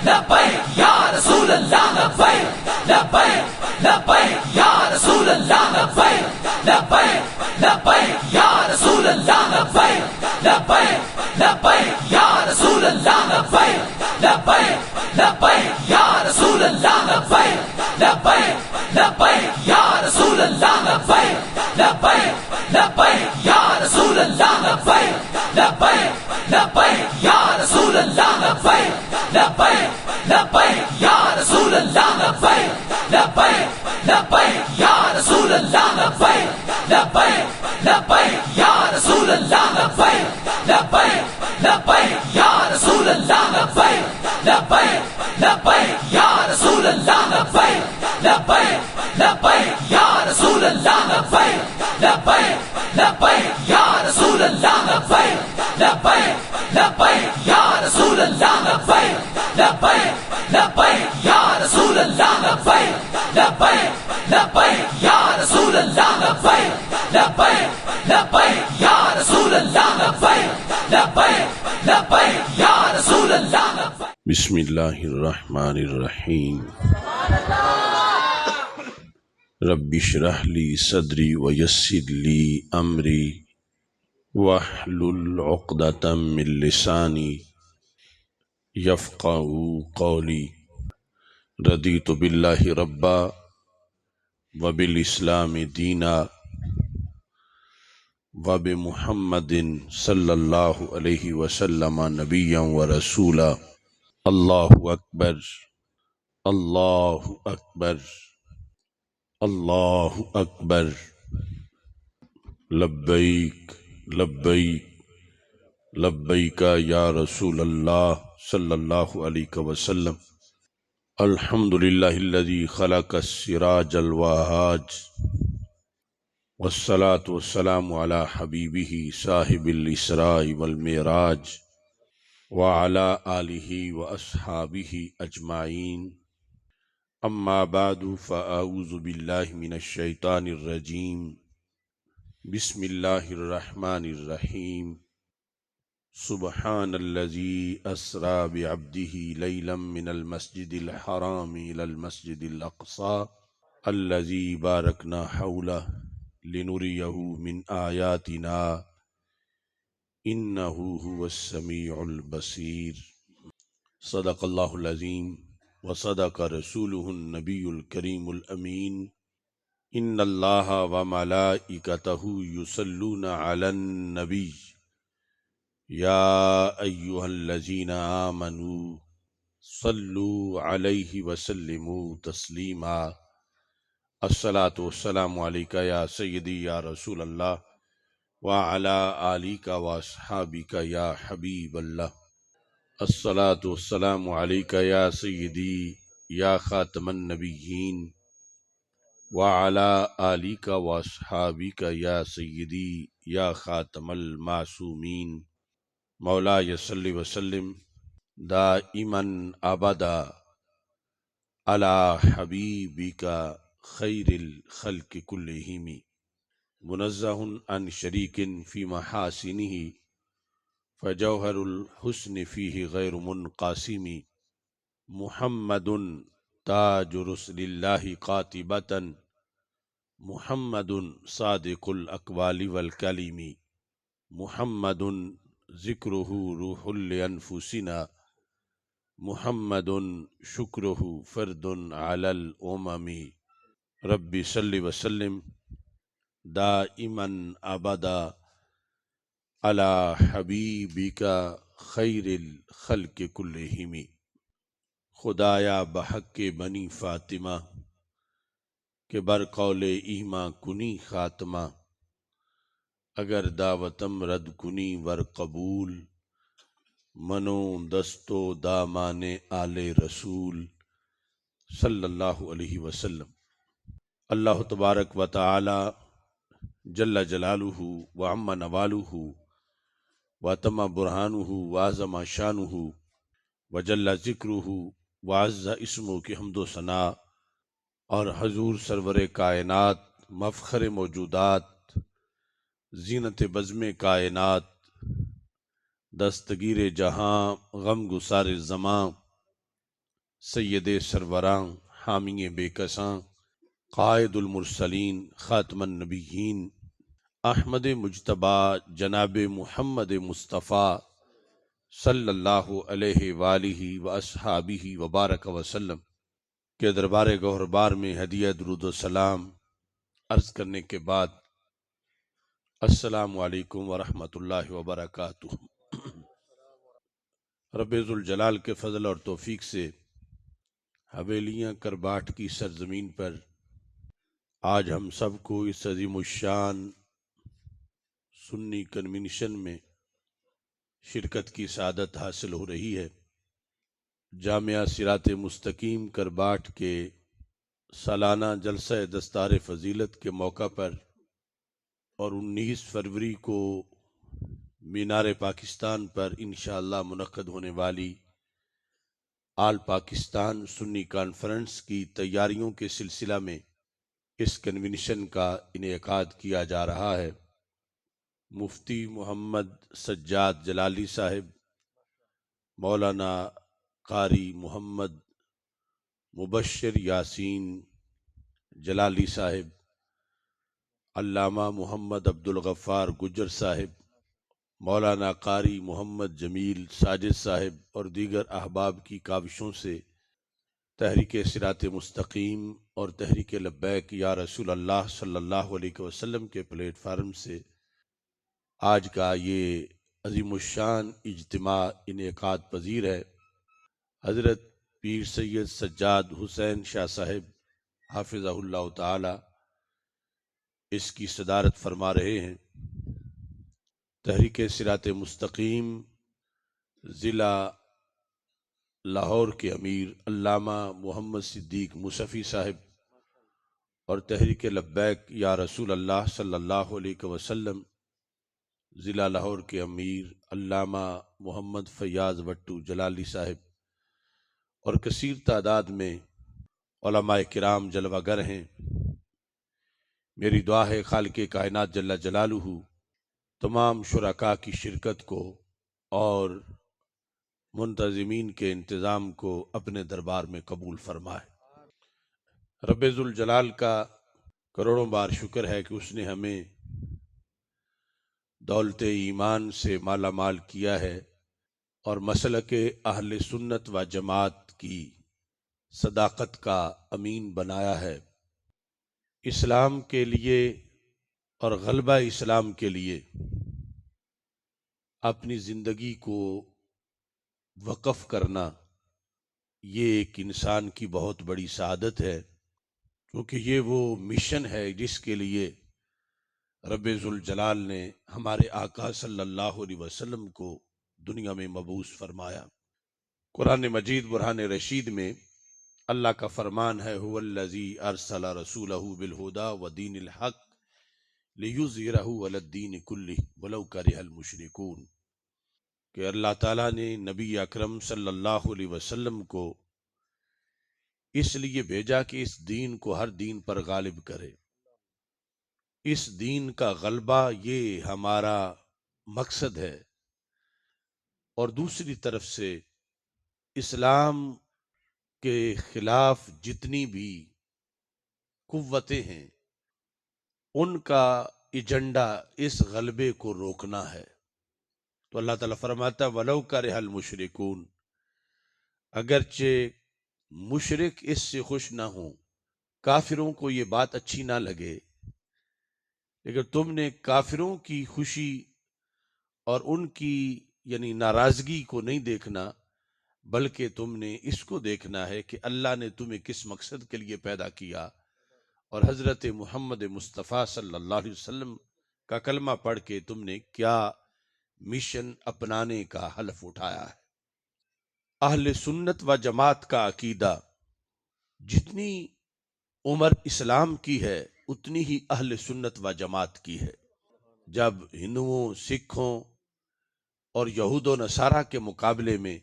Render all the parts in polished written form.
لبیک یا رسول اللہ لبیک لبیک لبیک یا رسول اللہ لبیک لبیک لبیک یا رسول اللہ لبیک لبیک لبیک یا رسول اللہ لبیک لبیک لبیک یا رسول اللہ لبیک لبیک لبیک یا رسول اللہ لبیک لبیک لبیک یا رسول اللہ لبیک لبیک لبیک یا رسول اللہ لبیک لبیک لبیک یا رسول اللہ لبیک لبیک لبیک یا رسول اللہ لبیک لبیک لبیک یا رسول اللہ لبیک لبیک لبیک یا رسول اللہ لبیک لبیک لبیک یا رسول اللہ لبیک لبیک لبیک یا رسول اللہ لبیک لبیک لبیک یا رسول اللہ لبیک لبیک لبیک یا رسول اللہ لبیک لبیک لبیک یا رسول اللہ لبیک لبیک لبیک یا رسول اللہ لبیک لبیک لبیک یا رسول اللہ لبیک لبیک لبیک یا رسول اللہ لبیک. بسم اللہ الرحمن الرحیم. رب اشرح لی صدری ویسر لی امری واحلل عقدۃ من لسانی یفقہوا قولی. رضیت باللہ ربا وبالاسلام دینا وبمحمد صلی اللہ علیہ وسلم نبیا ورسولا. اللہ اکبر اللہ اکبر اللہ اکبر. لبیک لبیک لبیک یا رسول اللہ صلی اللہ علیہ وسلم. الحمدللہ الذی خلق السراج الوہاج والصلاة والسلام علی حبیبہ صاحب الاسراء والمعراج وعلى آلہ واصحابہ اجمعین. اما بعد فاعوذ باللہ من الشیطان الرجیم. بسم اللہ الرحمن الرحیم. سبحان الذی اسری بعبدہ لیلا من المسجد الحرام الى المسجد الاقصى الذی بارکنا حولہ لنریہ من آیاتنا انہ هو السمیع البصیر. صدق اللہ العظیم وصدق رسولہ النبی الکریم الامین. ان اللہ وملائکتہ یصلون علی النبی یا ایہا الذین آمنوا صلوا علیہ وسلموا تسلیما. الصلاۃ والسلام علیک یا سیدی یا رسول اللہ وعلی آلک واصحابک یا حبیب اللہ. الصلاۃ والسلام علیک یا سیدی یا خاتم النبیین وعلی آلک واصحابک یا سیدی یا خاتم المعصومین. مولاي صل وسلم دائما ابدا على حبيبك خير الخلق كلهم منزه عن شريك في محاسنه فجوهر الحسن فيه غير منقاسم. محمد تاج رسل الله قاطبة محمد صادق الأقوال والكلم. محمد ذکرہ روح لانفسنا محمد شکرہ فرد علی الامم. رب صل وسلم دائما ابدا علی حبیبک خیر الخلق کلہم. خدایا بحق بنی فاطمہ کہ برقول ایماں کنی خاتمہ. اگر دعوتم رد کنی ور قبول منو دستو دامان آل رسول صلی اللہ علیہ وسلم. اللہ تبارک و تعالی جل جلالہ وعم نوالہ وتم برہانہ وعظم شانہ وجل ذکرہ وعز اسمہ کی حمد و ثناء اور حضور سرور کائنات مفخر موجودات زینت بزم کائنات دستگیر جہاں غم گسار زماں سید سروراں حامی بے کساں قائد المرسلین خاتم النبیین احمد مجتبی جناب محمد مصطفیٰ صلی اللہ علیہ وآلہ واصحابہ وبارک وسلم کے دربار گوہربار میں ہدیہ درود و سلام عرض کرنے کے بعد السلام علیکم ورحمۃ اللہ وبرکاتہ۔ رب ذوالجلال کے فضل اور توفیق سے حویلیاں کرباٹھ کی سرزمین پر آج ہم سب کو اس عظیم الشان سنی کنونشن میں شرکت کی سعادت حاصل ہو رہی ہے۔ جامعہ صراط مستقیم کرباٹھ کے سالانہ جلسہ دستار فضیلت کے موقع پر اور 19 فروری کو مینار پاکستان پر انشاءاللہ منعقد ہونے والی آل پاکستان سنی کانفرنس کی تیاریوں کے سلسلہ میں اس کنونشن کا انعقاد کیا جا رہا ہے۔ مفتی محمد سجاد جلالی صاحب، مولانا قاری محمد مبشر یاسین جلالی صاحب، علامہ محمد عبدالغفار گجر صاحب، مولانا قاری محمد جمیل ساجد صاحب اور دیگر احباب کی کاوشوں سے تحریک صراط مستقیم اور تحریک لبیک یا رسول اللہ صلی اللہ علیہ وسلم کے پلیٹ فارم سے آج کا یہ عظیم الشان اجتماع انعقاد پذیر ہے۔ حضرت پیر سید سجاد حسین شاہ صاحب حافظہ اللہ تعالی اس کی صدارت فرما رہے ہیں۔ تحریک صراط مستقیم ضلع لاہور کے امیر علامہ محمد صدیق مصفی صاحب اور تحریک لبیک یا رسول اللہ صلی اللہ علیہ وسلم ضلع لاہور کے امیر علامہ محمد فیاض بٹو جلالی صاحب اور کثیر تعداد میں علماء کرام جلوہ گر ہیں۔ میری دعا ہے خالق کائنات جل جلالہ تمام شرکاء کی شرکت کو اور منتظمین کے انتظام کو اپنے دربار میں قبول فرمائے۔ رب ذوالجلال کا کروڑوں بار شکر ہے کہ اس نے ہمیں دولت ایمان سے مالا مال کیا ہے اور مسلک اہل سنت و جماعت کی صداقت کا امین بنایا ہے۔ اسلام کے لیے اور غلبہ اسلام کے لیے اپنی زندگی کو وقف کرنا یہ ایک انسان کی بہت بڑی سعادت ہے، کیونکہ یہ وہ مشن ہے جس کے لیے رب ذوالجلال نے ہمارے آقا صلی اللہ علیہ وسلم کو دنیا میں مبعوث فرمایا۔ قرآن مجید برہان رشید میں اللہ کا فرمان ہے هو الذی ارسل رسولہ بالہدی ودین الحق لیظہرہ علی الدین کلہ ولو کرہ المشرکون، کہ اللہ تعالیٰ نے نبی اکرم صلی اللہ علیہ وسلم کو اس لیے بھیجا کہ اس دین کو ہر دین پر غالب کرے۔ اس دین کا غلبہ یہ ہمارا مقصد ہے، اور دوسری طرف سے اسلام کے خلاف جتنی بھی قوتیں ہیں ان کا ایجنڈا اس غلبے کو روکنا ہے۔ تو اللہ تعالیٰ فرماتا وَلَوْ كَرِهَ الْمُشْرِكُونَ، اگرچہ مشرک اس سے خوش نہ ہوں، کافروں کو یہ بات اچھی نہ لگے، لیکن تم نے کافروں کی خوشی اور ان کی یعنی ناراضگی کو نہیں دیکھنا، بلکہ تم نے اس کو دیکھنا ہے کہ اللہ نے تمہیں کس مقصد کے لیے پیدا کیا اور حضرت محمد مصطفیٰ صلی اللہ علیہ وسلم کا کلمہ پڑھ کے تم نے کیا مشن اپنانے کا حلف اٹھایا ہے۔ اہل سنت و جماعت کا عقیدہ جتنی عمر اسلام کی ہے اتنی ہی اہل سنت و جماعت کی ہے۔ جب ہندوؤں، سکھوں اور یہود و نصارہ کے مقابلے میں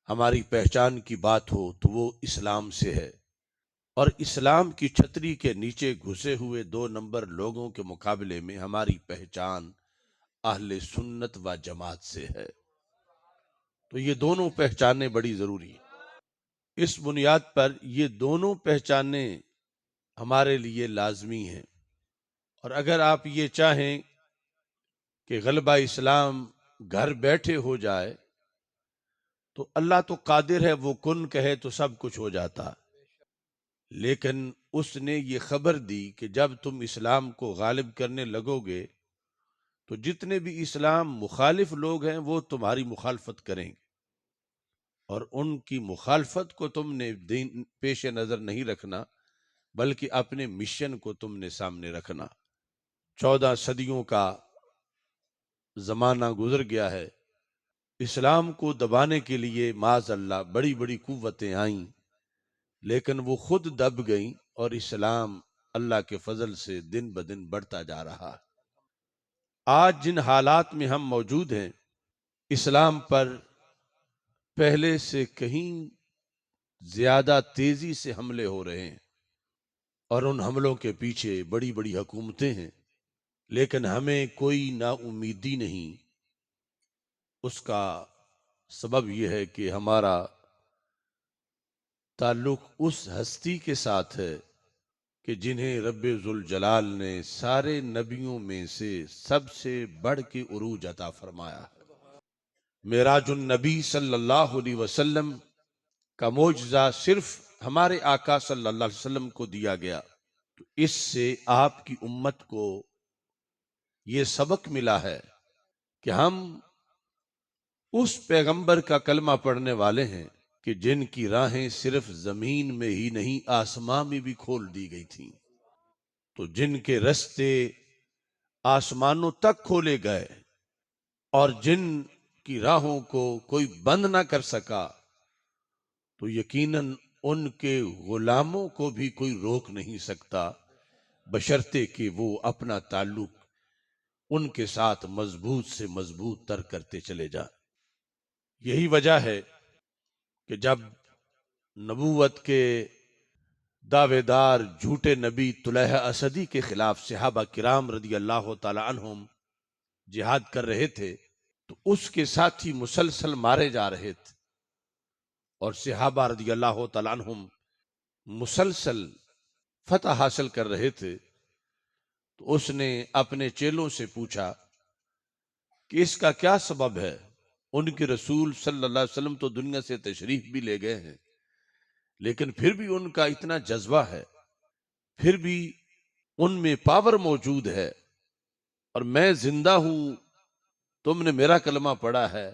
ہماری پہچان کی بات ہو تو وہ اسلام سے ہے، اور اسلام کی چھتری کے نیچے گھسے ہوئے 2 نمبر لوگوں کے مقابلے میں ہماری پہچان اہل سنت و جماعت سے ہے۔ تو یہ دونوں پہچانیں بڑی ضروری ہیں۔ اس بنیاد پر یہ دونوں پہچانیں ہمارے لیے لازمی ہیں۔ اور اگر آپ یہ چاہیں کہ غلبہ اسلام گھر بیٹھے ہو جائے تو اللہ تو قادر ہے، وہ کن کہے تو سب کچھ ہو جاتا، لیکن اس نے یہ خبر دی کہ جب تم اسلام کو غالب کرنے لگو گے تو جتنے بھی اسلام مخالف لوگ ہیں وہ تمہاری مخالفت کریں گے، اور ان کی مخالفت کو تم نے دین پیش نظر نہیں رکھنا بلکہ اپنے مشن کو تم نے سامنے رکھنا۔ 14 صدیوں کا زمانہ گزر گیا ہے، اسلام کو دبانے کے لیے معاذ اللہ بڑی بڑی قوتیں آئیں، لیکن وہ خود دب گئیں اور اسلام اللہ کے فضل سے دن بدن بڑھتا جا رہا۔ آج جن حالات میں ہم موجود ہیں، اسلام پر پہلے سے کہیں زیادہ تیزی سے حملے ہو رہے ہیں، اور ان حملوں کے پیچھے بڑی بڑی حکومتیں ہیں، لیکن ہمیں کوئی نا امیدی نہیں۔ اس کا سبب یہ ہے کہ ہمارا تعلق اس ہستی کے ساتھ ہے کہ جنہیں رب ذوالجلال نے سارے نبیوں میں سے سب سے بڑھ کے عروج عطا فرمایا ہے۔ معراج النبی صلی اللہ علیہ وسلم کا معجزہ صرف ہمارے آقا صلی اللہ علیہ وسلم کو دیا گیا، تو اس سے آپ کی امت کو یہ سبق ملا ہے کہ ہم اس پیغمبر کا کلمہ پڑھنے والے ہیں کہ جن کی راہیں صرف زمین میں ہی نہیں آسمان میں بھی کھول دی گئی تھیں، تو جن کے رستے آسمانوں تک کھولے گئے اور جن کی راہوں کو کوئی بند نہ کر سکا، تو یقیناً ان کے غلاموں کو بھی کوئی روک نہیں سکتا، بشرطے کہ وہ اپنا تعلق ان کے ساتھ مضبوط سے مضبوط تر کرتے چلے جائیں۔ یہی وجہ ہے کہ جب نبوت کے دعوے دار جھوٹے نبی طلحہ اسدی کے خلاف صحابہ کرام رضی اللہ تعالی عنہم جہاد کر رہے تھے، تو اس کے ساتھی مسلسل مارے جا رہے تھے، اور صحابہ رضی اللہ تعالی عنہم مسلسل فتح حاصل کر رہے تھے۔ تو اس نے اپنے چیلوں سے پوچھا کہ اس کا کیا سبب ہے؟ ان کے رسول صلی اللہ علیہ وسلم تو دنیا سے تشریف بھی لے گئے ہیں، لیکن پھر بھی ان کا اتنا جذبہ ہے، پھر بھی ان میں پاور موجود ہے، اور میں زندہ ہوں، تم نے میرا کلمہ پڑھا ہے،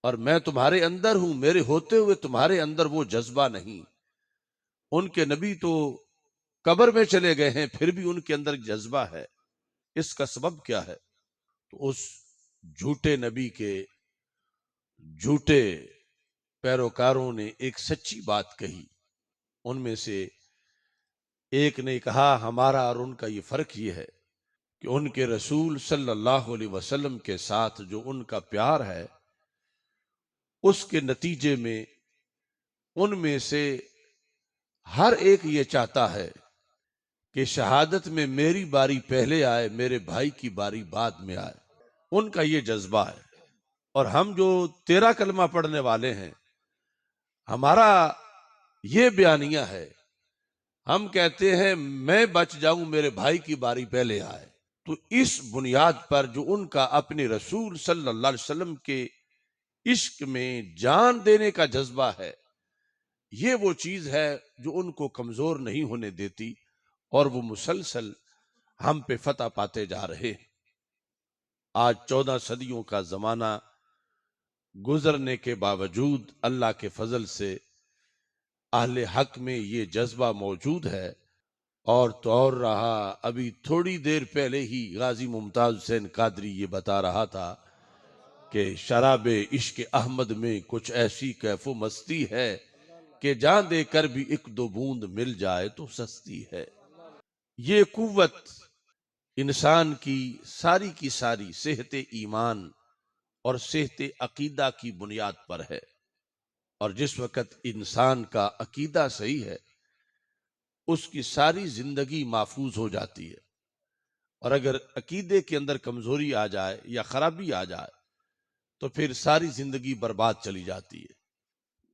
اور میں تمہارے اندر ہوں، میرے ہوتے ہوئے تمہارے اندر وہ جذبہ نہیں۔ ان کے نبی تو قبر میں چلے گئے ہیں، پھر بھی ان کے اندر جذبہ ہے، اس کا سبب کیا ہے؟ تو اس جھوٹے نبی کے جھوٹے پیروکاروں نے ایک سچی بات کہی۔ ان میں سے ایک نے کہا ہمارا اور ان کا یہ فرق یہ ہے کہ ان کے رسول صلی اللہ علیہ وسلم کے ساتھ جو ان کا پیار ہے، اس کے نتیجے میں ان میں سے ہر ایک یہ چاہتا ہے کہ شہادت میں میری باری پہلے آئے، میرے بھائی کی باری بعد میں آئے، ان کا یہ جذبہ ہے۔ اور ہم جو تیرا کلمہ پڑھنے والے ہیں، ہمارا یہ بیانیہ ہے، ہم کہتے ہیں میں بچ جاؤں، میرے بھائی کی باری پہلے آئے۔ تو اس بنیاد پر جو ان کا اپنے رسول صلی اللہ علیہ وسلم کے عشق میں جان دینے کا جذبہ ہے، یہ وہ چیز ہے جو ان کو کمزور نہیں ہونے دیتی، اور وہ مسلسل ہم پہ فتح پاتے جا رہے ہیں۔ آج 14 صدیوں کا زمانہ گزرنے کے باوجود اللہ کے فضل سے اہل حق میں یہ جذبہ موجود ہے، اور تو اور رہا، ابھی تھوڑی دیر پہلے ہی غازی ممتاز حسین قادری یہ بتا رہا تھا کہ شراب عشق احمد میں کچھ ایسی کیف و مستی ہے کہ جان دے کر بھی ایک دو بوند مل جائے تو سستی ہے۔ یہ قوت انسان کی ساری صحت ایمان اور صحت عقیدہ کی بنیاد پر ہے، اور جس وقت انسان کا عقیدہ صحیح ہے، اس کی ساری زندگی محفوظ ہو جاتی ہے، اور اگر عقیدے کے اندر کمزوری آ جائے یا خرابی آ جائے تو پھر ساری زندگی برباد چلی جاتی ہے۔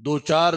2-4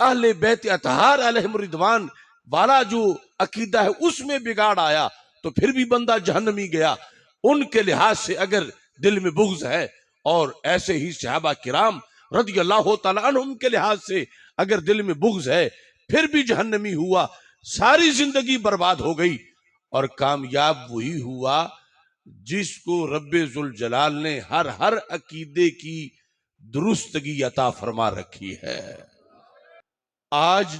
اہل بیت اطہار علیہم رضوان والا جو عقیدہ ہے اس میں بگاڑ آیا تو پھر بھی بندہ جہنمی گیا۔ ان کے لحاظ سے اگر دل میں بغض ہے، اور ایسے ہی صحابہ کرام رضی اللہ تعالیٰ عنہم کے لحاظ سے اگر دل میں بغض ہے، پھر بھی جہنمی ہوا، ساری زندگی برباد ہو گئی۔ اور کامیاب وہی ہوا جس کو رب ذوالجلال نے ہر عقیدے کی درستگی عطا فرما رکھی ہے۔ آج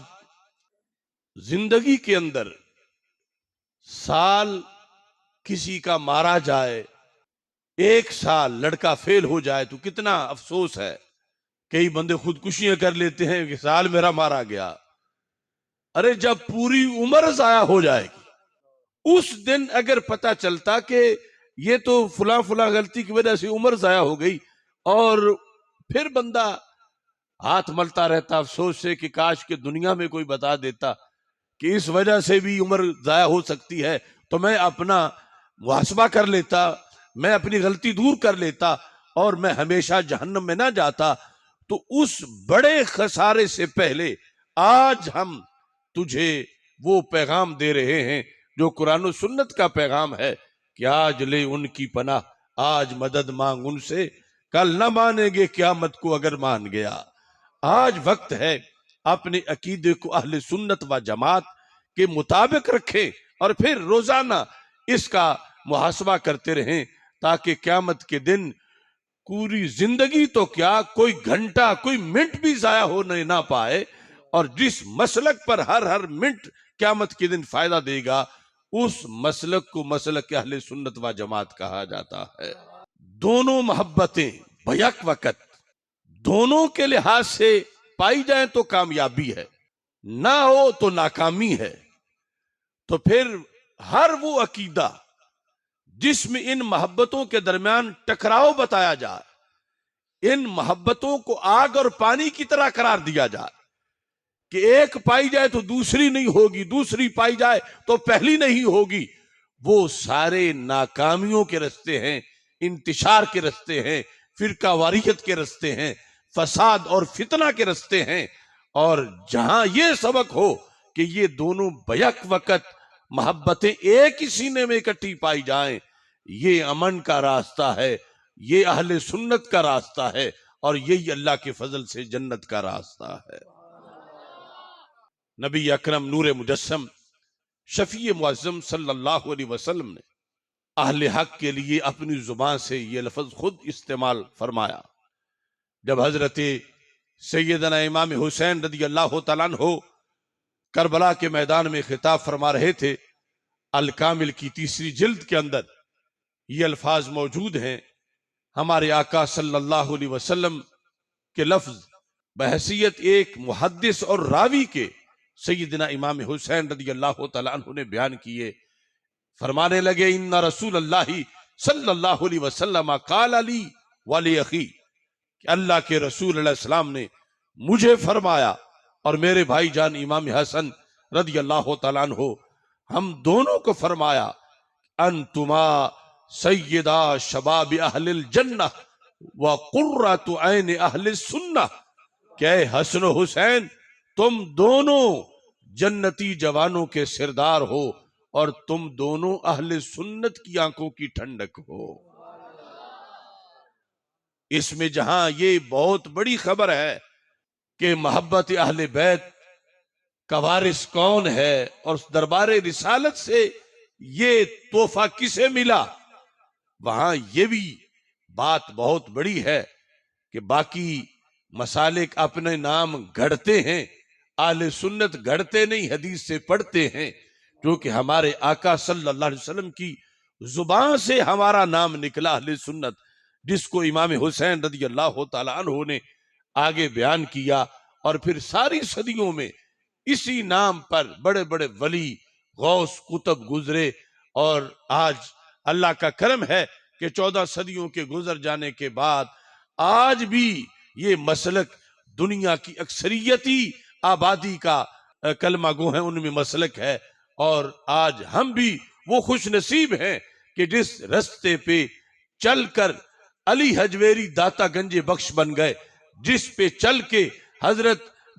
زندگی کے اندر سال کسی کا مارا جائے، ایک سال لڑکا فیل ہو جائے تو کتنا افسوس ہے۔ کئی بندے خودکشیاں کر لیتے ہیں کہ سال میرا مارا گیا۔ ارے جب پوری عمر ضائع ہو جائے گی، اس دن اگر پتہ چلتا کہ یہ تو فلاں غلطی کی وجہ سے عمر ضائع ہو گئی، اور پھر بندہ ہاتھ ملتا رہتا افسوس سے کہ کاش کہ دنیا میں کوئی بتا دیتا کہ اس وجہ سے بھی عمر ضائع ہو سکتی ہے، تو میں اپنا محاسبہ کر لیتا، میں اپنی غلطی دور کر لیتا اور میں ہمیشہ جہنم میں نہ جاتا۔ تو اس بڑے خسارے سے پہلے آج ہم تجھے وہ پیغام دے رہے ہیں جو قرآن و سنت کا پیغام ہے کہ آج لے ان کی پناہ، آج مدد مانگ ان سے، کل نہ مانیں گے قیامت کو اگر مان گیا۔ آج وقت ہے اپنے عقیدے کو اہل سنت و جماعت کے مطابق رکھیں اور پھر روزانہ اس کا محاسبہ کرتے رہیں، تاکہ قیامت کے دن پوری زندگی تو کیا، کوئی گھنٹہ کوئی منٹ بھی ضائع ہونے نہ پائے، اور جس مسلک پر ہر منٹ قیامت کے دن فائدہ دے گا اس مسلک کو مسلک اہل سنت و جماعت کہا جاتا ہے۔ دونوں محبتیں بیک وقت دونوں کے لحاظ سے پائی جائیں تو کامیابی ہے، نہ ہو تو ناکامی ہے۔ تو پھر ہر وہ عقیدہ جس میں ان محبتوں کے درمیان ٹکراؤ بتایا جائے، ان محبتوں کو آگ اور پانی کی طرح قرار دیا جائے کہ ایک پائی جائے تو دوسری نہیں ہوگی، دوسری پائی جائے تو پہلی نہیں ہوگی، وہ سارے ناکامیوں کے رستے ہیں، انتشار کے رستے ہیں، فرقہ واریت کے رستے ہیں، فساد اور فتنہ کے رستے ہیں۔ اور جہاں یہ سبق ہو کہ یہ دونوں بیک وقت محبتیں ایک ہی سینے میں اکٹھی پائی جائیں، یہ امن کا راستہ ہے، یہ اہل سنت کا راستہ ہے، اور یہی اللہ کے فضل سے جنت کا راستہ ہے۔ نبی اکرم نور مجسم شفیع معظم صلی اللہ علیہ وسلم نے اہل حق کے لیے اپنی زبان سے یہ لفظ خود استعمال فرمایا جب حضرت سیدنا امام حسین رضی اللہ تعالیٰ عنہ کربلا کے میدان میں خطاب فرما رہے تھے۔ الکامل کی 3 جلد کے اندر یہ الفاظ موجود ہیں۔ ہمارے آقا صلی اللہ علیہ وسلم کے لفظ بحیثیت ایک محدث اور راوی کے سیدنا امام حسین رضی اللہ تعالیٰ عنہ نے بیان کیے۔ فرمانے لگے ان رسول اللہ صلی اللہ علیہ وسلم قال علی ولی اخی، کہ اللہ کے رسول علیہ السلام نے مجھے فرمایا اور میرے بھائی جان امام حسن رضی اللہ تعالیٰ عنہ ہم دونوں کو فرمایا، انتما سیدہ شباب اہل الجنہ وقرۃ عین اہل السنہ، کہ اے حسن و حسین تم دونوں جنتی جوانوں کے سردار ہو اور تم دونوں اہل سنت کی آنکھوں کی ٹھنڈک ہو۔ اس میں جہاں یہ بہت بڑی خبر ہے کہ محبت اہل بیت کا وارث کون ہے اور دربار رسالت سے یہ تحفہ کسے ملا، وہاں یہ بھی بات بہت بڑی ہے کہ باقی مسالک اپنے نام گھڑتے ہیں، اہل سنت گھڑتے نہیں، حدیث سے پڑھتے ہیں، کیونکہ ہمارے آقا صلی اللہ علیہ وسلم کی زبان سے ہمارا نام نکلا اہل سنت، جس کو امام حسین رضی اللہ تعالیٰ عنہ نے آگے بیان کیا، اور پھر ساری صدیوں میں اسی نام پر بڑے بڑے ولی غوث قطب گزرے، اور آج اللہ کا کرم ہے کہ 14 صدیوں کے گزر جانے کے بعد آج بھی یہ مسلک دنیا کی اکثریتی آبادی کا کلمہ گو ہیں، ان میں مسلک ہے۔ اور آج ہم بھی وہ خوش نصیب ہیں کہ جس رستے پہ چل کر علی حجویری داتا گنج بخش بن گئے، جس پہ چل کے حضرت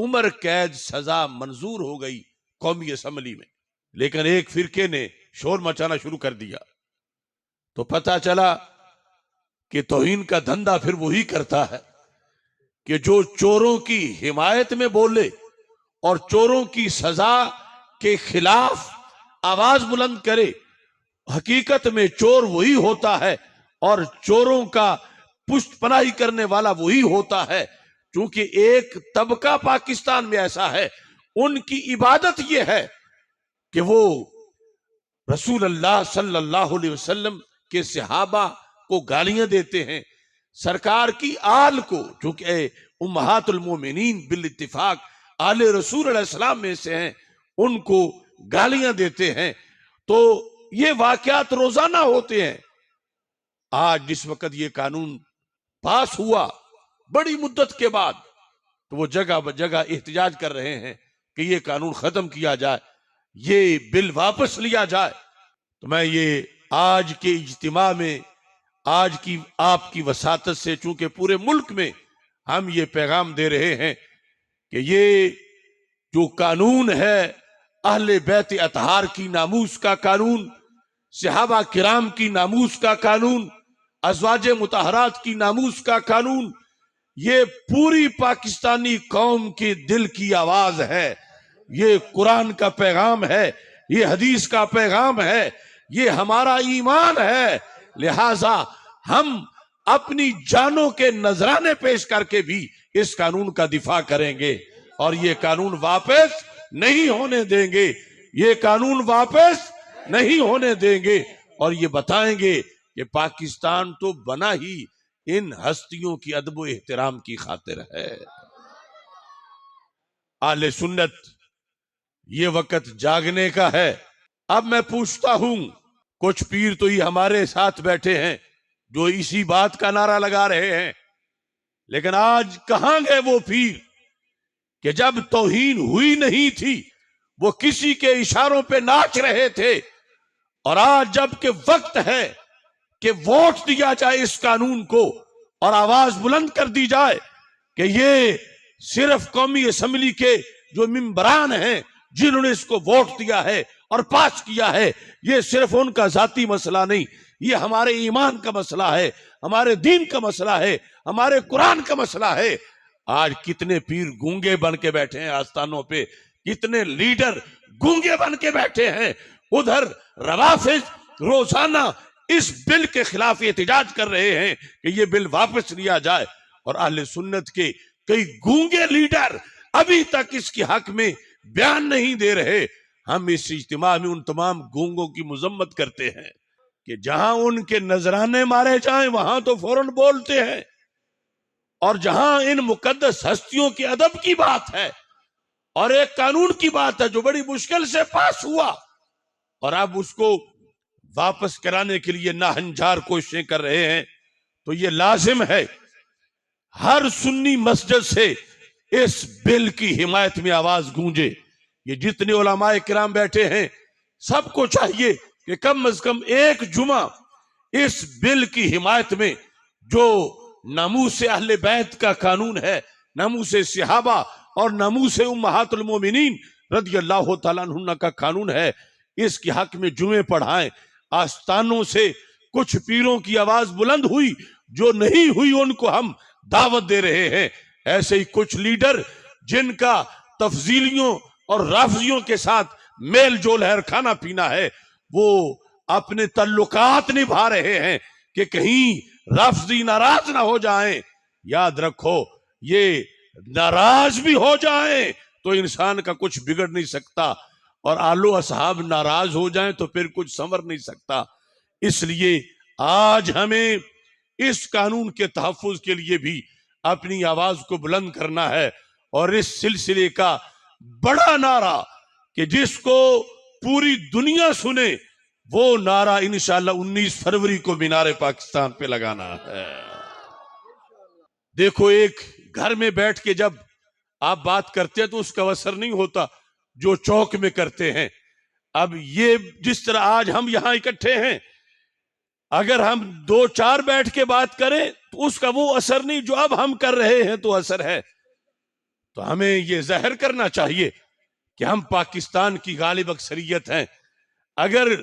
عمر قید سزا منظور ہو گئی قومی اسمبلی میں، لیکن ایک فرقے نے شور مچانا شروع کر دیا تو پتہ چلا کہ توہین کا دھندا پھر وہی کرتا ہے کہ جو چوروں کی حمایت میں بولے اور چوروں کی سزا کے خلاف آواز بلند کرے۔ حقیقت میں چور وہی ہوتا ہے اور چوروں کا پشت پناہی کرنے والا وہی ہوتا ہے، چونکہ ایک طبقہ پاکستان میں ایسا ہے، ان کی عبادت یہ ہے کہ وہ رسول اللہ صلی اللہ علیہ وسلم کے صحابہ کو گالیاں دیتے ہیں، سرکار کی آل کو، چونکہ امہات المومنین بالاتفاق آل رسول علیہ السلام میں سے ہیں، ان کو گالیاں دیتے ہیں۔ تو یہ واقعات روزانہ ہوتے ہیں۔ آج جس وقت یہ قانون پاس ہوا بڑی مدت کے بعد، تو وہ جگہ بجگہ احتجاج کر رہے ہیں کہ یہ قانون ختم کیا جائے، یہ بل واپس لیا جائے۔ تو میں یہ آج کے اجتماع میں آج کی آپ کی وساطت سے، چونکہ پورے ملک میں ہم یہ پیغام دے رہے ہیں کہ یہ جو قانون ہے اہل بیت اطہار کی ناموس کا قانون، صحابہ کرام کی ناموس کا قانون، ازواج مطہرات کی ناموس کا قانون، یہ پوری پاکستانی قوم کے دل کی آواز ہے، یہ قرآن کا پیغام ہے، یہ حدیث کا پیغام ہے، یہ ہمارا ایمان ہے۔ لہٰذا ہم اپنی جانوں کے نذرانے پیش کر کے بھی اس قانون کا دفاع کریں گے اور یہ قانون واپس نہیں ہونے دیں گے، یہ قانون واپس نہیں ہونے دیں گے، اور یہ بتائیں گے کہ پاکستان تو بنا ہی ان ہستیوں کی ادب و احترام کی خاطر ہے۔ اہل سنت یہ وقت جاگنے کا ہے۔ اب میں پوچھتا ہوں، کچھ پیر تو یہ ہمارے ساتھ بیٹھے ہیں جو اسی بات کا نعرہ لگا رہے ہیں، لیکن آج کہاں گئے وہ پیر کہ جب توہین ہوئی نہیں تھی وہ کسی کے اشاروں پہ ناچ رہے تھے، اور آج جب کہ وقت ہے کہ ووٹ دیا جائے اس قانون کو اور آواز بلند کر دی جائے کہ یہ صرف قومی اسمبلی کے جو ممبران ہیں جنہوں نے اس کو ووٹ دیا ہے اور پاس کیا ہے، یہ صرف ان کا ذاتی مسئلہ نہیں، یہ ہمارے ایمان کا مسئلہ ہے، ہمارے دین کا مسئلہ ہے، ہمارے قرآن کا مسئلہ ہے۔ آج کتنے پیر گونگے بن کے بیٹھے ہیں آستانوں پہ، کتنے لیڈر گونگے بن کے بیٹھے ہیں، ادھر روافض روزانہ اس بل کے خلاف احتجاج کر رہے ہیں کہ یہ بل واپس لیا جائے، اور اہل سنت کے کئی گونگے لیڈر ابھی تک اس کے حق میں بیان نہیں دے رہے۔ ہم اس اجتماع میں ان تمام گونگوں کی مذمت کرتے ہیں کہ جہاں ان کے نذرانے مارے جائیں وہاں تو فوراً بولتے ہیں، اور جہاں ان مقدس ہستیوں کے ادب کی بات ہے اور ایک قانون کی بات ہے جو بڑی مشکل سے پاس ہوا، اور اب اس کو واپس کرانے کے لیے ناہنجار کوششیں کر رہے ہیں، تو یہ لازم ہے ہر سنی مسجد سے اس بل کی حمایت میں آواز گونجے۔ یہ جتنے علماء کرام بیٹھے ہیں سب کو چاہیے کہ کم از کم ایک جمعہ اس بل کی حمایت میں، جو ناموس اہل بیت کا قانون ہے، ناموس صحابہ اور ناموس امہات المومنین رضی اللہ تعالیٰ عنہ کا قانون ہے، اس کے حق میں جمعے پڑھائیں۔ آستانوں سے کچھ پیروں کی آواز بلند ہوئی، جو نہیں ہوئی ان کو ہم دعوت دے رہے ہیں۔ ایسے ہی کچھ لیڈر جن کا تفضیلیوں اور رافضیوں کے ساتھ میل جول ہے، کھانا پینا ہے، وہ اپنے تعلقات نبھا رہے ہیں کہ کہیں رافضی ناراض نہ ہو جائیں۔ یاد رکھو، یہ ناراض بھی ہو جائیں تو انسان کا کچھ بگڑ نہیں سکتا، اور آل و اصحاب ناراض ہو جائیں تو پھر کچھ سنور نہیں سکتا۔ اس لیے آج ہمیں اس قانون کے تحفظ کے لیے بھی اپنی آواز کو بلند کرنا ہے، اور اس سلسلے کا بڑا نعرہ کہ جس کو پوری دنیا سنے، وہ نعرہ انشاءاللہ 19 فروری کو مینار پاکستان پہ لگانا ہے۔ دیکھو، ایک گھر میں بیٹھ کے جب آپ بات کرتے ہیں تو اس کا اثر نہیں ہوتا جو چوک میں کرتے ہیں۔ اب یہ جس طرح آج ہم یہاں اکٹھے ہیں، اگر ہم 2-4 بیٹھ کے بات کریں تو اس کا وہ اثر نہیں جو اب ہم کر رہے ہیں تو اثر ہے۔ تو ہمیں یہ ظاہر کرنا چاہیے کہ ہم پاکستان کی غالب اکثریت ہیں. اگر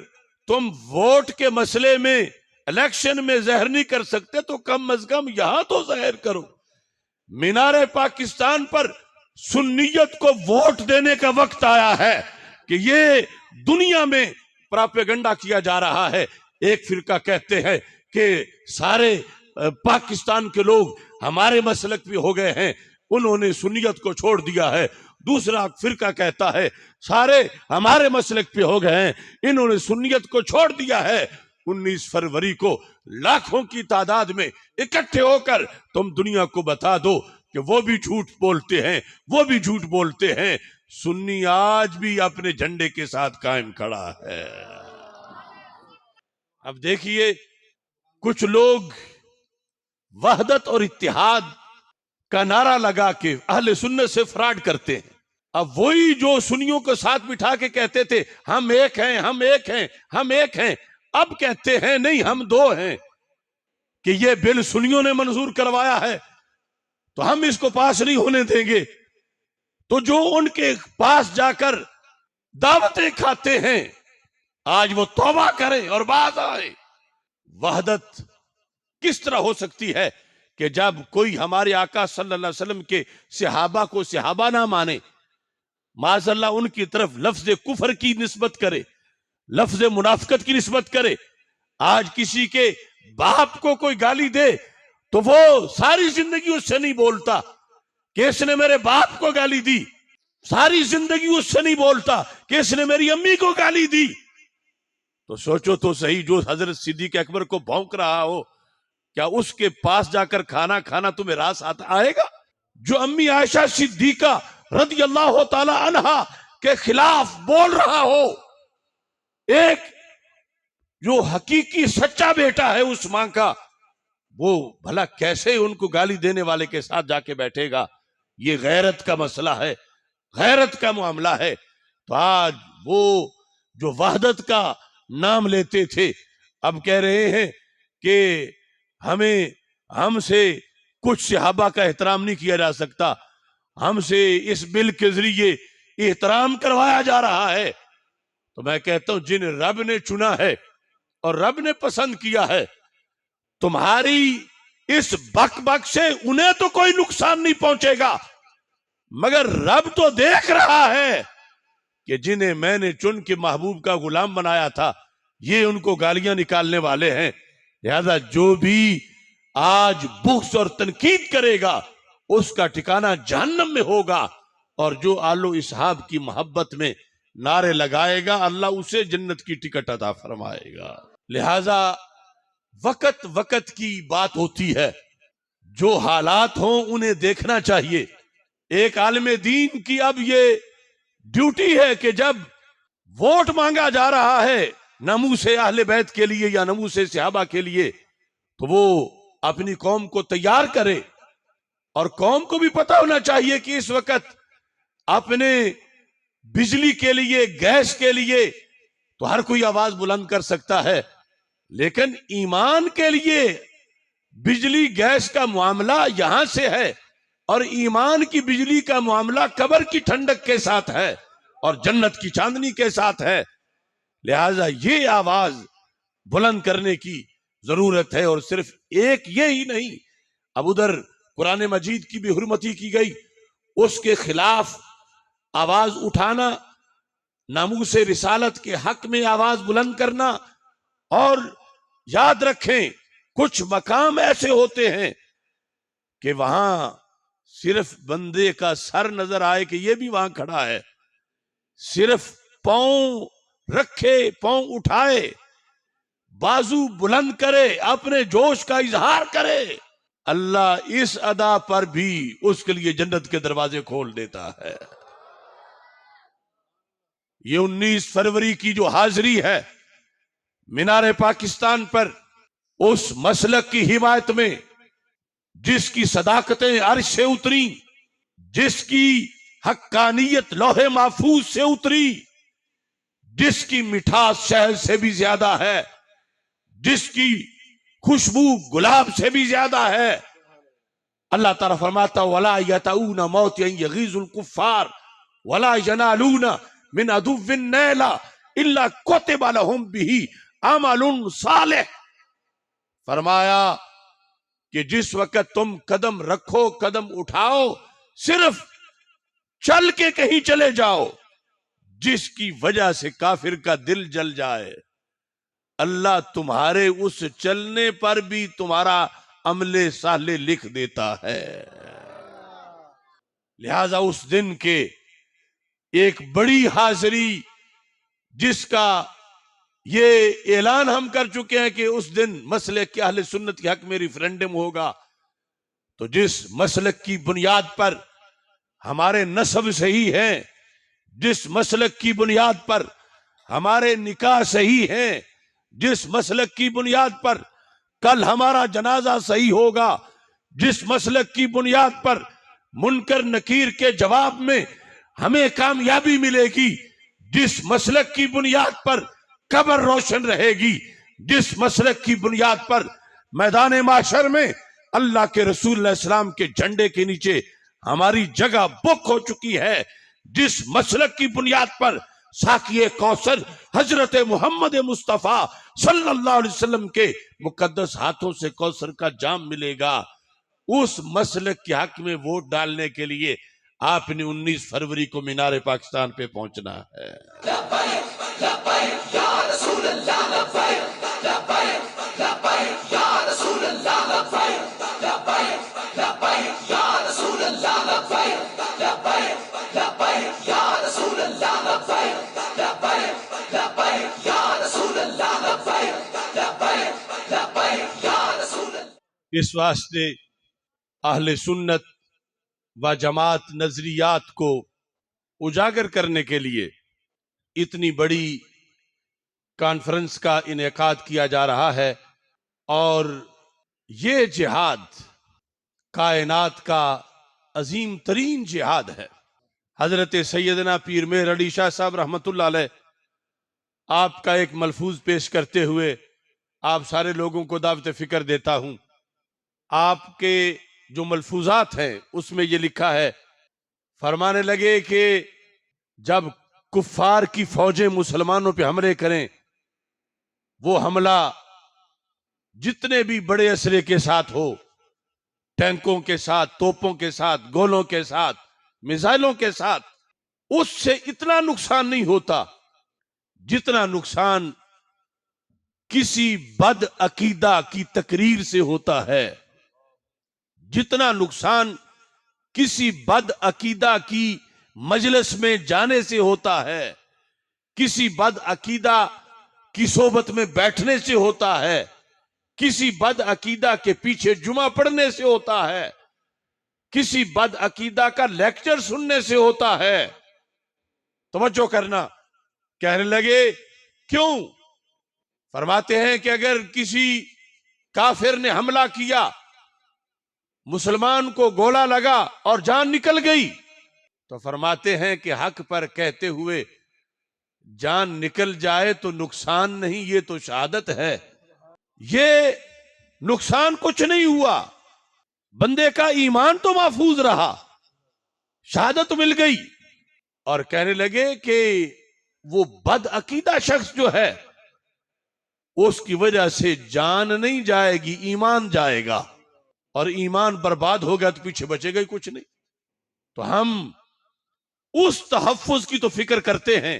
تم ووٹ کے مسئلے میں الیکشن میں ظاہر نہیں کر سکتے تو کم از کم یہاں تو ظاہر کرو. مینار پاکستان پر سنیت کو ووٹ دینے کا وقت آیا ہے کہ یہ دنیا میں پراپیگنڈا کیا جا رہا ہے. ایک فرقہ کہتے ہیں کہ سارے پاکستان کے لوگ ہمارے مسلک پہ ہو گئے ہیں, انہوں نے سنیت کو چھوڑ دیا ہے. دوسرا فرقہ کہتا ہے سارے ہمارے مسلک پہ ہو گئے ہیں, انہوں نے سنیت کو چھوڑ دیا ہے. 19 فروری کو لاکھوں کی تعداد میں اکٹھے ہو کر تم دنیا کو بتا دو کہ وہ بھی جھوٹ بولتے ہیں, وہ بھی جھوٹ بولتے ہیں. سنی آج بھی اپنے جھنڈے کے ساتھ قائم کھڑا ہے. اب دیکھیے کچھ لوگ وحدت اور اتحاد کا نعرہ لگا کے اہل سنت سے فراڈ کرتے ہیں. اب وہی جو سنیوں کو ساتھ بٹھا کے کہتے تھے ہم ایک ہیں, ہم ایک ہیں, ہم ایک ہیں, اب کہتے ہیں نہیں ہم دو ہیں, کہ یہ بل سنیوں نے منظور کروایا ہے تو ہم اس کو پاس نہیں ہونے دیں گے. تو جو ان کے پاس جا کر دعوتیں کھاتے ہیں آج وہ توبہ کریں اور باز آئے. وحدت کس طرح ہو سکتی ہے کہ جب کوئی ہمارے آقا صلی اللہ علیہ وسلم کے صحابہ کو صحابہ نہ مانے, معاذ اللہ ان کی طرف لفظ کفر کی نسبت کرے, لفظ منافقت کی نسبت کرے. آج کسی کے باپ کو کوئی گالی دے تو وہ ساری زندگی اس سے نہیں بولتا کہ اس نے میرے باپ کو گالی دی, ساری زندگی اس سے نہیں بولتا کہ اس نے میری امی کو گالی دی. تو سوچو تو صحیح, جو حضرت صدیق اکبر کو بھونک رہا ہو کیا اس کے پاس جا کر کھانا کھانا تمہیں راس آئے گا؟ جو امی عائشہ صدیقہ رضی اللہ تعالی عنہا کے خلاف بول رہا ہو, ایک جو حقیقی سچا بیٹا ہے اس ماں کا, وہ بھلا کیسے ان کو گالی دینے والے کے ساتھ جا کے بیٹھے گا؟ یہ غیرت کا مسئلہ ہے, غیرت کا معاملہ ہے. تو آج وہ جو وحدت کا نام لیتے تھے اب کہہ رہے ہیں کہ ہم سے کچھ صحابہ کا احترام نہیں کیا جا سکتا, ہم سے اس بل کے ذریعے احترام کروایا جا رہا ہے. تو میں کہتا ہوں جن رب نے چنا ہے اور رب نے پسند کیا ہے, تمہاری اس بک بک سے انہیں تو کوئی نقصان نہیں پہنچے گا, مگر رب تو دیکھ رہا ہے کہ جنہیں میں نے چن کے محبوب کا غلام بنایا تھا یہ ان کو گالیاں نکالنے والے ہیں. لہذا جو بھی آج بغض اور تنقید کرے گا اس کا ٹھکانہ جہنم میں ہوگا, اور جو آل و اصحاب کی محبت میں نعرے لگائے گا اللہ اسے جنت کی ٹکٹ عطا فرمائے گا. لہذا وقت وقت کی بات ہوتی ہے, جو حالات ہوں انہیں دیکھنا چاہیے. ایک عالم دین کی اب یہ ڈیوٹی ہے کہ جب ووٹ مانگا جا رہا ہے ناموس اہل بیت کے لیے یا ناموس صحابہ کے لیے, تو وہ اپنی قوم کو تیار کرے, اور قوم کو بھی پتہ ہونا چاہیے کہ اس وقت اپنے بجلی کے لیے, گیس کے لیے تو ہر کوئی آواز بلند کر سکتا ہے, لیکن ایمان کے لیے بجلی گیس کا معاملہ یہاں سے ہے, اور ایمان کی بجلی کا معاملہ قبر کی ٹھنڈک کے ساتھ ہے اور جنت کی چاندنی کے ساتھ ہے. لہذا یہ آواز بلند کرنے کی ضرورت ہے, اور صرف ایک یہ ہی نہیں, اب ادھر قرآن مجید کی بھی حرمتی کی گئی, اس کے خلاف آواز اٹھانا, ناموس رسالت کے حق میں آواز بلند کرنا. اور یاد رکھیں کچھ مقام ایسے ہوتے ہیں کہ وہاں صرف بندے کا سر نظر آئے کہ یہ بھی وہاں کھڑا ہے, صرف پاؤں رکھے, پاؤں اٹھائے, بازو بلند کرے, اپنے جوش کا اظہار کرے, اللہ اس ادا پر بھی اس کے لیے جنت کے دروازے کھول دیتا ہے. یہ 19 فروری کی جو حاضری ہے مینار پاکستان پر, اس مسلک کی حمایت میں جس کی صداقتیں عرش سے اتری, جس کی حقانیت لوح محفوظ سے اتری, جس کی مٹھاس شہد سے بھی زیادہ ہے, جس کی خوشبو گلاب سے بھی زیادہ ہے, اللہ تعالیٰ فرماتا وَلَا يَتَعُونَ مَوْتِ أَن يَغِيظُ الْكُفَّارِ وَلَا يَنَالُونَ مِنْ عَدُوٍّ نَيْلًا إِلَّا كُتِبَ لَهُمْ بِهِ عَمَلٌ صَالِحٌ۔ فرمایا کہ جس وقت تم قدم رکھو، قدم اٹھاؤ، صرف چل کے کہیں چلے جاؤ، جس کی وجہ سے کافر کا دل جل جائے، اللہ تمہارے اس چلنے پر بھی تمہارا عمل صالح لکھ دیتا ہے۔ لہذا اس دن کے ایک بڑی حاضری جس کا یہ اعلان ہم کر چکے ہیں کہ اس دن مسلک کے اہل سنت کے حق میں ریفرینڈم ہوگا، تو جس مسلک کی بنیاد پر ہمارے نسب صحیح ہیں، جس مسلک کی بنیاد پر ہمارے نکاح صحیح ہیں، جس مسلک کی بنیاد پر کل ہمارا جنازہ صحیح ہوگا، جس مسلک کی بنیاد پر منکر نکیر کے جواب میں ہمیں کامیابی ملے گی، جس مسلک کی بنیاد پر قبر روشن رہے گی، جس مسلک کی بنیاد پر میدان معاشر میں اللہ کے رسول علیہ السلام کے جھنڈے کے نیچے ہماری جگہ بک ہو چکی ہے، جس مسلک کی بنیاد پر ساقی کوثر حضرت محمد مصطفیٰ صلی اللہ علیہ وسلم کے مقدس ہاتھوں سے کوثر کا جام ملے گا، اس مسلک کے حق میں ووٹ ڈالنے کے لیے آپ نے 19 فروری کو مینار پاکستان پہ پہنچنا ہے۔ لبیک لبیک یا رسول اللہ، لبیک لبیک لبیک یا رسول اللہ، لبیک لبیک لبیک یا رسول اللہ، لبیک لبیک لبیک یا رسول اللہ، لبیک لبیک لبیک یا رسول اللہ، لبیک لبیک لبیک یا رسول اللہ۔ اس واسطے اہل سنت و جماعت نظریات کو اجاگر کرنے کے لیے اتنی بڑی کانفرنس کا انعقاد کیا جا رہا ہے، اور یہ جہاد کائنات کا عظیم ترین جہاد ہے۔ حضرت سیدنا پیر مہر علی شاہ صاحب رحمۃ اللہ علیہ آپ کا ایک ملفوظ پیش کرتے ہوئے آپ سارے لوگوں کو دعوت فکر دیتا ہوں۔ آپ کے جو ملفوظات ہیں اس میں یہ لکھا ہے، فرمانے لگے کہ جب کفار کی فوجیں مسلمانوں پہ حملے کریں، وہ حملہ جتنے بھی بڑے اسلحے کے ساتھ ہو، ٹینکوں کے ساتھ، توپوں کے ساتھ، گولوں کے ساتھ، میزائلوں کے ساتھ، اس سے اتنا نقصان نہیں ہوتا جتنا نقصان کسی بد عقیدہ کی تقریر سے ہوتا ہے، جتنا نقصان کسی بد عقیدہ کی مجلس میں جانے سے ہوتا ہے، کسی بد عقیدہ کی صحبت میں بیٹھنے سے ہوتا ہے، کسی بد عقیدہ کے پیچھے جمعہ پڑھنے سے ہوتا ہے، کسی بد عقیدہ کا لیکچر سننے سے ہوتا ہے۔ توجہ کرنا، کہنے لگے کیوں؟ فرماتے ہیں کہ اگر کسی کافر نے حملہ کیا، مسلمان کو گولا لگا اور جان نکل گئی، تو فرماتے ہیں کہ حق پر کہتے ہوئے جان نکل جائے تو نقصان نہیں، یہ تو شہادت ہے۔ یہ نقصان کچھ نہیں ہوا، بندے کا ایمان تو محفوظ رہا، شہادت مل گئی۔ اور کہنے لگے کہ وہ بد عقیدہ شخص جو ہے اس کی وجہ سے جان نہیں جائے گی، ایمان جائے گا، اور ایمان برباد ہو گیا تو پیچھے بچے گا ہی کچھ نہیں۔ تو ہم اس تحفظ کی تو فکر کرتے ہیں،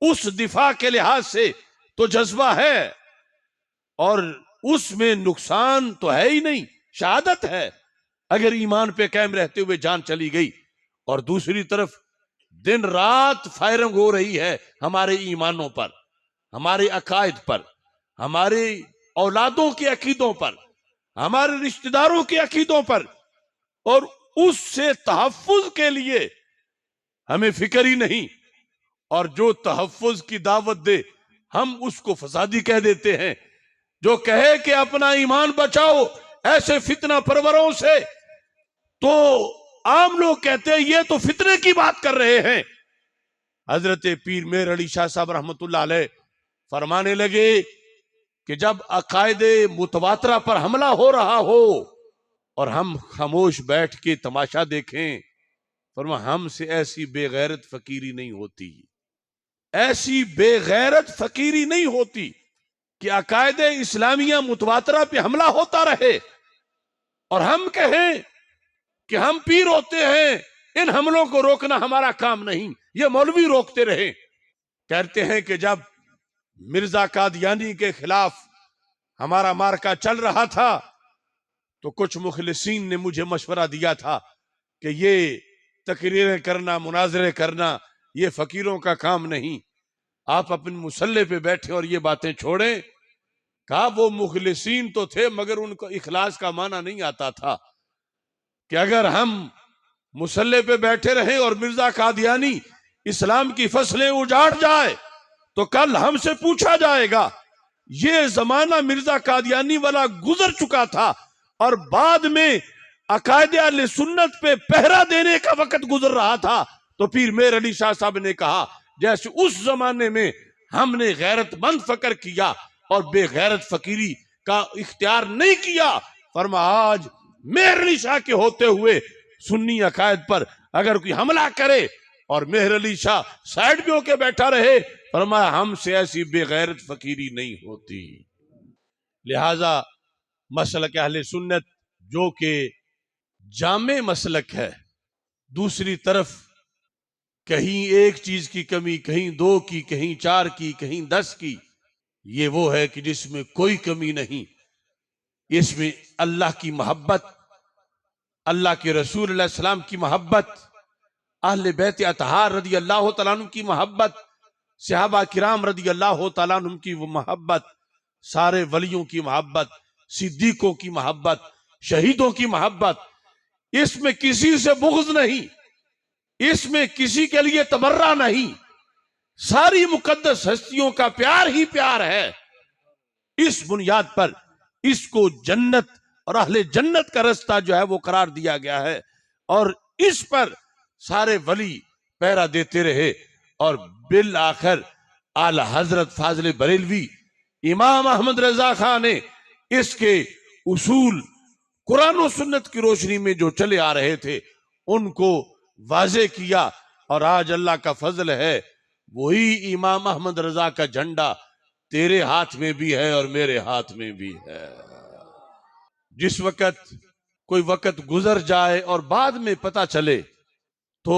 اس دفاع کے لحاظ سے تو جذبہ ہے، اور اس میں نقصان تو ہے ہی نہیں، شہادت ہے اگر ایمان پہ قائم رہتے ہوئے جان چلی گئی۔ اور دوسری طرف دن رات فائرنگ ہو رہی ہے ہمارے ایمانوں پر، ہمارے عقائد پر، ہمارے اولادوں کے عقیدوں پر، ہمارے رشتہ داروں کے عقیدوں پر، اور اس سے تحفظ کے لیے ہمیں فکر ہی نہیں۔ اور جو تحفظ کی دعوت دے ہم اس کو فسادی کہہ دیتے ہیں، جو کہے کہ اپنا ایمان بچاؤ ایسے فتنہ پروروں سے، تو عام لوگ کہتے ہیں یہ تو فتنے کی بات کر رہے ہیں۔ حضرت پیر مہر علی شاہ صاحب رحمۃ اللہ علیہ فرمانے لگے کہ جب عقائد متواترہ پر حملہ ہو رہا ہو اور ہم خاموش بیٹھ کے تماشا دیکھیں، فرمایا ہم سے ایسی بے غیرت فقیری نہیں ہوتی، ایسی بے غیرت فقیری نہیں ہوتی کہ عقائد اسلامیہ متواترہ پہ حملہ ہوتا رہے اور ہم کہیں کہ ہم پیر ہوتے ہیں، ان حملوں کو روکنا ہمارا کام نہیں، یہ مولوی روکتے رہے۔ کہتے ہیں کہ جب مرزا قادیانی کے خلاف ہمارا مارکا چل رہا تھا تو کچھ مخلصین نے مجھے مشورہ دیا تھا کہ یہ تقریریں کرنا، مناظرے کرنا یہ فقیروں کا کام نہیں، آپ اپنے مسلح پہ بیٹھے اور یہ باتیں چھوڑیں۔ کہا وہ مخلصین تو تھے مگر ان کو اخلاص کا معنی نہیں آتا تھا کہ اگر ہم مسلح پہ بیٹھے رہیں اور مرزا قادیانی اسلام کی فصلیں اجاڑ جائے تو کل ہم سے پوچھا جائے گا۔ یہ زمانہ مرزا قادیانی والا گزر چکا تھا اور بعد میں عقائد اہل سنت پہ پہرا دینے کا وقت گزر رہا تھا، تو پیر میر علی شاہ صاحب نے کہا جیسے اس زمانے میں ہم نے غیرت مند فکر کیا اور بے غیرت فقیری کا اختیار نہیں کیا، فرما آج مہر علی شاہ کے ہوتے ہوئے سنی عقائد پر اگر کوئی حملہ کرے اور مہر علی شاہ سائیڈ پہ ہو کے بیٹھا رہے، فرمایا ہم سے ایسی بے غیرت فقیری نہیں ہوتی۔ لہذا مسلک اہل سنت جو کہ جامع مسلک ہے، دوسری طرف کہیں ایک چیز کی کمی، کہیں دو کی، کہیں چار کی، کہیں 10 کی، یہ وہ ہے کہ جس میں کوئی کمی نہیں، اس میں اللہ کی محبت، اللہ کے رسول علیہ السلام کی محبت، اہل بیت اطہار رضی اللہ تعالیٰ عنہ کی محبت، صحابہ کرام رضی اللہ تعالیٰ عنہ کی وہ محبت، سارے ولیوں کی محبت، صدیقوں کی محبت، شہیدوں کی محبت، اس میں کسی سے بغض نہیں، اس میں کسی کے لیے تبرہ نہیں، ساری مقدس ہستیوں کا پیار ہی پیار ہے۔ اس بنیاد پر اس کو جنت اور اہل جنت کا رستہ جو ہے وہ قرار دیا گیا ہے، اور اس پر سارے ولی پیرا دیتے رہے، اور بالآخر اعلی حضرت فاضل بریلوی امام احمد رضا خان نے اس کے اصول قرآن و سنت کی روشنی میں جو چلے آ رہے تھے ان کو واضح کیا، اور آج اللہ کا فضل ہے وہی امام احمد رضا کا جھنڈا تیرے ہاتھ میں بھی ہے اور میرے ہاتھ میں بھی ہے۔ جس وقت کوئی وقت گزر جائے اور بعد میں پتہ چلے تو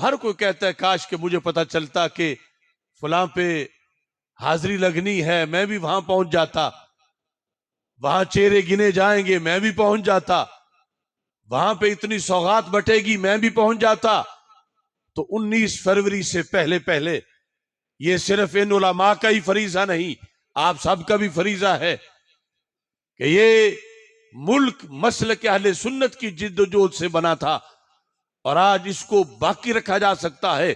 ہر کوئی کہتا ہے کاش کہ مجھے پتہ چلتا کہ فلاں پہ حاضری لگنی ہے، میں بھی وہاں پہنچ جاتا، وہاں چہرے گنے جائیں گے، میں بھی پہنچ جاتا، وہاں پہ اتنی سوغات بٹے گی، میں بھی پہنچ جاتا۔ تو 19 فروری سے پہلے پہلے یہ صرف ان علماء کا ہی فریضہ نہیں، آپ سب کا بھی فریضہ ہے کہ یہ ملک مسلک اہل سنت کی جد و جہد سے بنا تھا، اور آج اس کو باقی رکھا جا سکتا ہے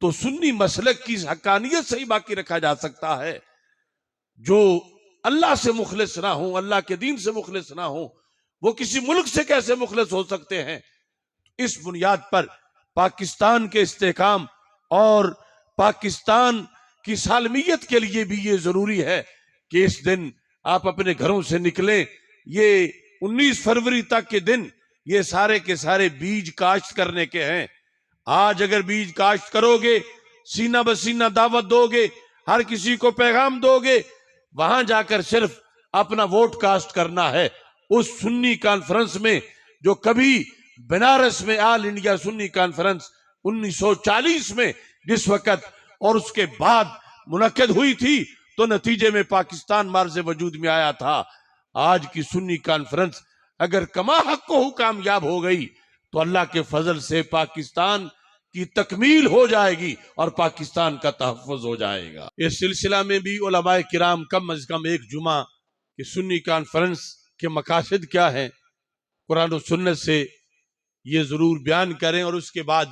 تو سنی مسلک کی حقانیت سے ہی باقی رکھا جا سکتا ہے۔ جو اللہ سے مخلص نہ ہوں، اللہ کے دین سے مخلص نہ ہوں، وہ کسی ملک سے کیسے مخلص ہو سکتے ہیں؟ اس بنیاد پر پاکستان کے استحکام اور پاکستان کی سالمیت کے لیے بھی یہ ضروری ہے کہ اس دن آپ اپنے گھروں سے نکلیں۔ یہ 19 فروری تک کے دن یہ سارے کے سارے بیج کاشت کرنے کے ہیں۔ آج اگر بیج کاشت کرو گے، سینہ بسینہ دعوت دو گے، ہر کسی کو پیغام دو گے، وہاں جا کر صرف اپنا ووٹ کاسٹ کرنا ہے۔ اس سنی کانفرنس میں جو کبھی بنارس میں آل انڈیا سنی کانفرنس 1940 میں جس وقت اور اس کے بعد منعقد ہوئی تھی تو نتیجے میں پاکستان مارز وجود میں آیا تھا۔ آج کی سنی کانفرنس اگر کما حق کو کامیاب ہو گئی تو اللہ کے فضل سے پاکستان کی تکمیل ہو جائے گی اور پاکستان کا تحفظ ہو جائے گا۔ اس سلسلہ میں بھی علماء کرام کم از کم ایک جمعہ کہ سنی کانفرنس کے مقاصد کیا ہیں قرآن و سنت سے یہ ضرور بیان کریں، اور اس کے بعد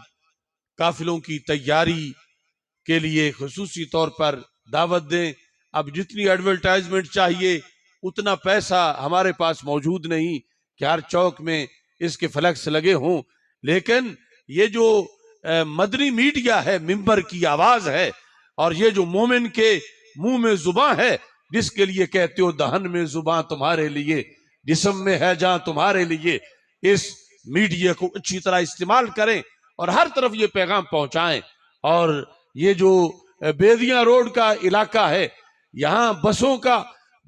قافلوں کی تیاری کے لیے خصوصی طور پر دعوت دیں۔ اب جتنی ایڈورٹائزمنٹ چاہیے اتنا پیسہ ہمارے پاس موجود نہیں کہ ہر چوک میں اس کے فلیکس لگے ہوں، لیکن یہ جو مدنی میڈیا ہے، ممبر کی آواز ہے، اور یہ جو مومن کے منہ میں زباں ہے، جس کے لیے کہتے ہو دہن میں زباں تمہارے لیے، جسم میں ہے جہاں تمہارے لیے، اس میڈیا کو اچھی طرح استعمال کریں اور ہر طرف یہ پیغام پہنچائیں۔ اور یہ جو بیدیاں روڈ کا علاقہ ہے، یہاں بسوں کا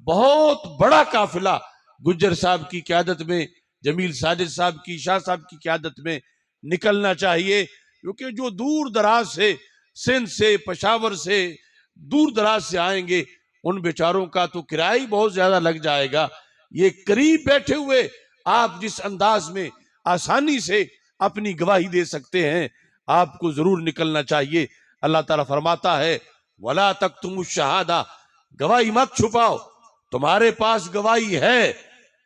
بہت بڑا قافلہ گجر صاحب کی قیادت میں، جمیل ساجد صاحب کی، شاہ صاحب کی قیادت میں نکلنا چاہیے، کیونکہ جو دور دراز سے، سندھ سے، پشاور سے، دور دراز سے آئیں گے، ان بیچاروں کا تو کرایہ بہت زیادہ لگ جائے گا۔ یہ قریب بیٹھے ہوئے آپ جس انداز میں آسانی سے اپنی گواہی دے سکتے ہیں، آپ کو ضرور نکلنا چاہیے۔ اللہ تعالیٰ فرماتا ہے وَلَا تَكْتُمُوا الشَّهَادَةَ، گواہی مت چھپاؤ، تمہارے پاس گواہی ہے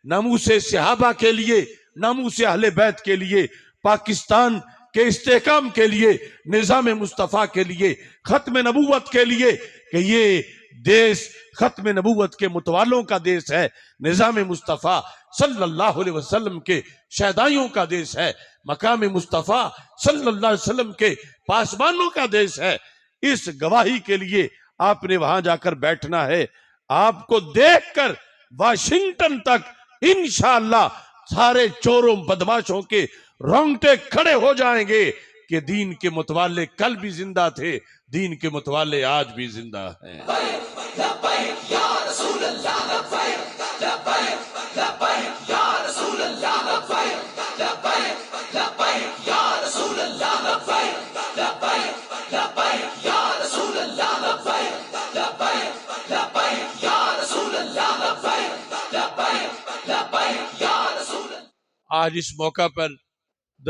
ناموس صحابہ کے لیے، ناموس اہل بیت کے لیے، پاکستان کے استحکام کے لیے، نظام مصطفیٰ کے لیے، ختم نبوت کے لیے، کہ یہ دیس ختم نبوت کے متوالوں کا دیس ہے، نظام مصطفیٰ صلی اللہ علیہ وسلم کے شہدائیوں کا دیس ہے، مقام مصطفیٰ صلی اللہ علیہ وسلم کے پاسبانوں کا دیس ہے۔ اس گواہی کے لیے آپ نے وہاں جا کر بیٹھنا ہے۔ آپ کو دیکھ کر واشنگٹن تک انشاءاللہ سارے چوروں بدماشوں کے رونگٹے کھڑے ہو جائیں گے کہ دین کے متوالے کل بھی زندہ تھے، دین کے متوالے آج بھی زندہ ہیں۔ لبیک یا رسول اللہ، لبیک لبیک لبیک یا رسول اللہ، لبیک لبیک لبیک یا رسول اللہ، لبیک لبیک لبیک یا رسول اللہ، لبیک لبیک لبیک یا رسول اللہ، لبیک لبیک لبیک یا رسول اللہ۔ آج اس موقع پر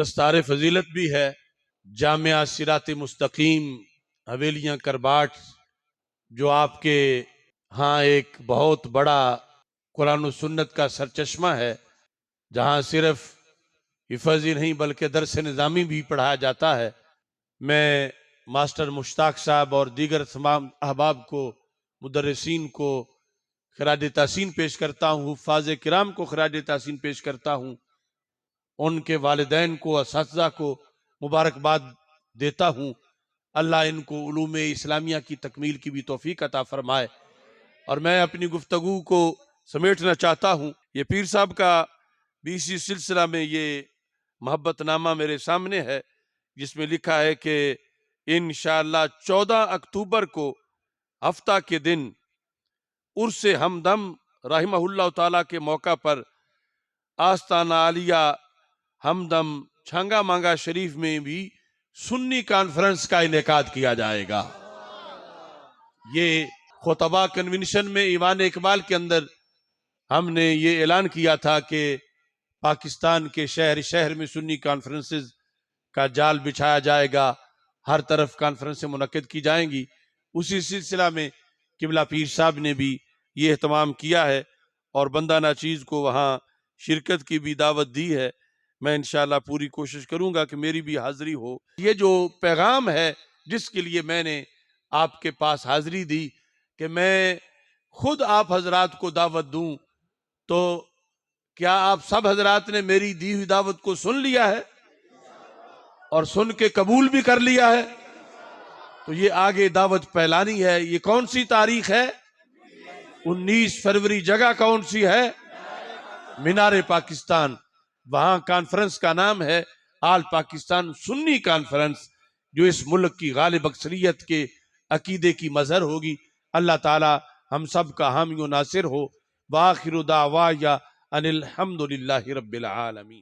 دستار فضیلت بھی ہے، جامعہ صراط مستقیم حویلیاں کرباٹ، جو آپ کے ہاں ایک بہت بڑا قرآن و سنت کا سرچشمہ ہے، جہاں صرف حفظ ہی نہیں بلکہ درس نظامی بھی پڑھایا جاتا ہے۔ میں ماسٹر مشتاق صاحب اور دیگر تمام احباب کو، مدرسین کو خراج تحسین پیش کرتا ہوں، حفاظ کرام کو خراج تحسین پیش کرتا ہوں، ان کے والدین کو، اساتذہ کو مبارکباد دیتا ہوں۔ اللہ ان کو علوم اسلامیہ کی تکمیل کی بھی توفیق عطا فرمائے۔ اور میں اپنی گفتگو کو سمیٹنا چاہتا ہوں۔ یہ پیر صاحب کا بھی اسی سلسلہ میں یہ محبت نامہ میرے سامنے ہے، جس میں لکھا ہے کہ انشاءاللہ 14 اکتوبر کو ہفتہ کے دن عرس ہمدم رحمہ اللہ تعالیٰ کے موقع پر آستانہ عالیہ ہمدم چھانگا مانگا شریف میں بھی سنی کانفرنس کا انعقاد کیا جائے گا۔ یہ خطبہ کنونشن میں ایوان اقبال کے اندر ہم نے یہ اعلان کیا تھا کہ پاکستان کے شہر شہر میں سنی کانفرنسز کا جال بچھایا جائے گا، ہر طرف کانفرنسیں منعقد کی جائیں گی۔ اسی سلسلہ میں قبلہ پیر صاحب نے بھی یہ اہتمام کیا ہے اور بندہ ناچیز کو وہاں شرکت کی بھی دعوت دی ہے۔ میں انشاءاللہ پوری کوشش کروں گا کہ میری بھی حاضری ہو۔ یہ جو پیغام ہے جس کے لیے میں نے آپ کے پاس حاضری دی کہ میں خود آپ حضرات کو دعوت دوں، تو کیا آپ سب حضرات نے میری دی ہوئی دعوت کو سن لیا ہے اور سن کے قبول بھی کر لیا ہے؟ تو یہ آگے دعوت پھیلانی ہے۔ یہ کون سی تاریخ ہے؟ 19 فروری۔ جگہ کون سی ہے؟ مینار پاکستان۔ وہاں کانفرنس کا نام ہے آل پاکستان سنی کانفرنس، جو اس ملک کی غالب اکثریت کے عقیدے کی مظہر ہوگی۔ اللہ تعالی ہم سب کا حامی و ناصر ہو۔ وآخر دعوایا ان الحمد للہ رب العالمین۔